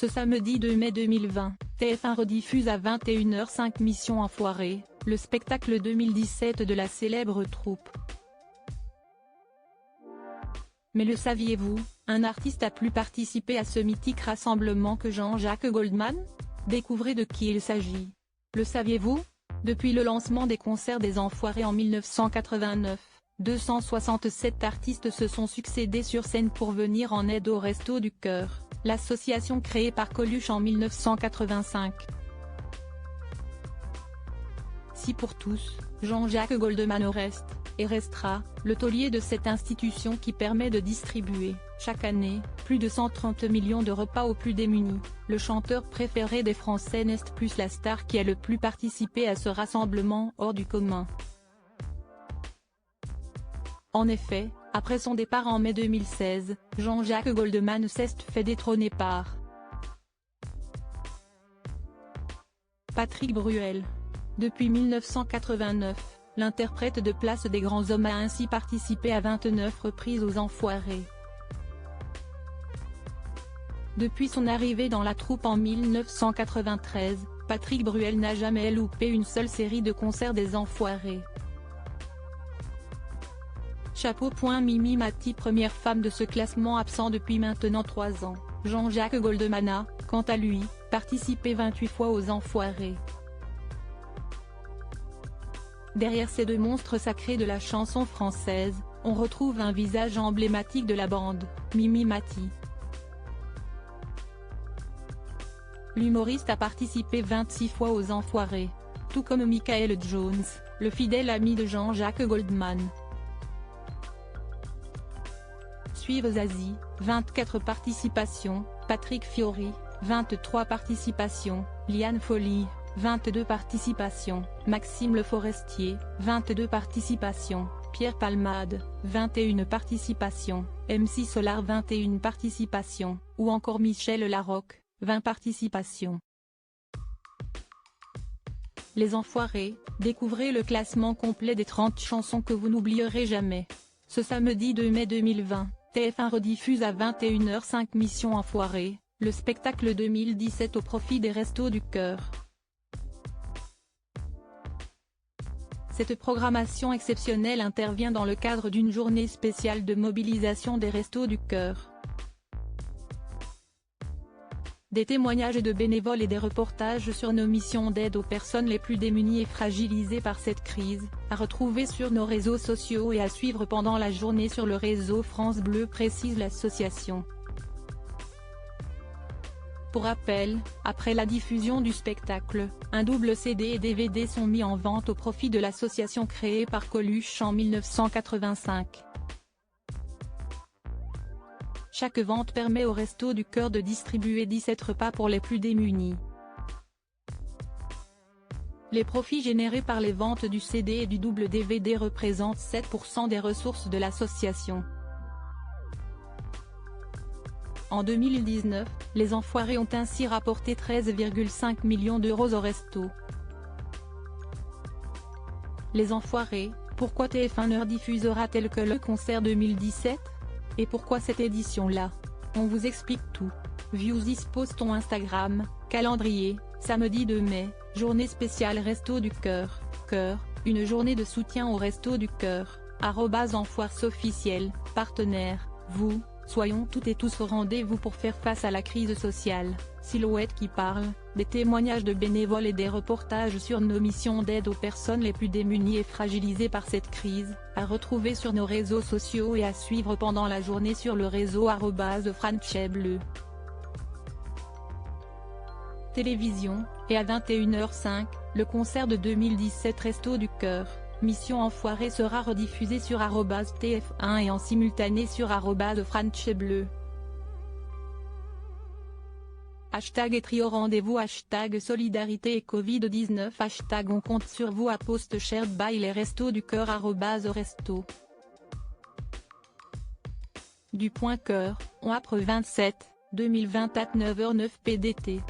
Ce samedi 2 mai 2020, TF1 rediffuse à 21h05 Mission Enfoirée, le spectacle 2017 de la célèbre troupe. Mais le saviez-vous, un artiste a plus participé à ce mythique rassemblement que Jean-Jacques Goldman? Découvrez de qui il s'agit. Le saviez-vous? Depuis le lancement des concerts des Enfoirés en 1989, 267 artistes se sont succédés sur scène pour venir en aide aux Restos du Cœur, l'association créée par Coluche en 1985. Si pour tous, Jean-Jacques Goldman reste, et restera, le taulier de cette institution qui permet de distribuer, chaque année, plus de 130 millions de repas aux plus démunis, le chanteur préféré des Français n'est plus la star qui a le plus participé à ce rassemblement hors du commun. En effet, après son départ en mai 2016, Jean-Jacques Goldman s'est fait détrôner par Patrick Bruel. Depuis 1989, l'interprète de Place des Grands Hommes a ainsi participé à 29 reprises aux Enfoirés. Depuis son arrivée dans la troupe en 1993, Patrick Bruel n'a jamais loupé une seule série de concerts des Enfoirés. Chapeau. Mimi Mati, première femme de ce classement absent depuis maintenant 3 ans, Jean-Jacques Goldman a, quant à lui, participé 28 fois aux Enfoirés. Derrière ces deux monstres sacrés de la chanson française, on retrouve un visage emblématique de la bande, Mimi Mati. L'humoriste a participé 26 fois aux Enfoirés, tout comme Michael Jones, le fidèle ami de Jean-Jacques Goldman. Suivent Zazie, 24 participations, Patrick Fiori, 23 participations, Liane Folly, 22 participations, Maxime Le Forestier, 22 participations, Pierre Palmade, 21 participations, MC Solar 21 participations, ou encore Michel Larocque, 20 participations. Les Enfoirés, découvrez le classement complet des 30 chansons que vous n'oublierez jamais. Ce samedi 2 mai 2020, TF1 rediffuse à 21h05 Mission Enfoirée, le spectacle 2017 au profit des Restos du Cœur. Cette programmation exceptionnelle intervient dans le cadre d'une journée spéciale de mobilisation des Restos du Cœur. Des témoignages de bénévoles et des reportages sur nos missions d'aide aux personnes les plus démunies et fragilisées par cette crise, à retrouver sur nos réseaux sociaux et à suivre pendant la journée sur le réseau France Bleu, précise l'association. Pour rappel, après la diffusion du spectacle, un double CD et DVD sont mis en vente au profit de l'association créée par Coluche en 1985. Chaque vente permet aux Restos du Cœur de distribuer 17 repas pour les plus démunis. Les profits générés par les ventes du CD et du double DVD représentent 7% des ressources de l'association. En 2019, les Enfoirés ont ainsi rapporté 13,5 millions d'euros au resto. Les Enfoirés, pourquoi TF1 ne rediffusera-t-elle que le concert 2017? Et pourquoi cette édition-là? On vous explique tout. Viewsis poste ton Instagram, calendrier, samedi 2 mai, journée spéciale Restos du Cœur, une journée de soutien au Restos du Cœur, @enfoiresofficiel, partenaire, vous, soyons toutes et tous au rendez-vous pour faire face à la crise sociale, Silhouette qui parle, des témoignages de bénévoles et des reportages sur nos missions d'aide aux personnes les plus démunies et fragilisées par cette crise, à retrouver sur nos réseaux sociaux et à suivre pendant la journée sur le réseau @FranceBleu. Télévision, et à 21h05, le concert de 2017 Restos du Cœur, Mission Enfoirée sera rediffusé sur @TF1 et en simultané sur @FranceBleu. Hashtag Etrio rendez-vous Hashtag Solidarité et Covid-19 Hashtag On compte sur vous à post shared by les Restos du Cœur @Resto. Du Point Cœur, on après 27, 2020 at 9h09 PDT.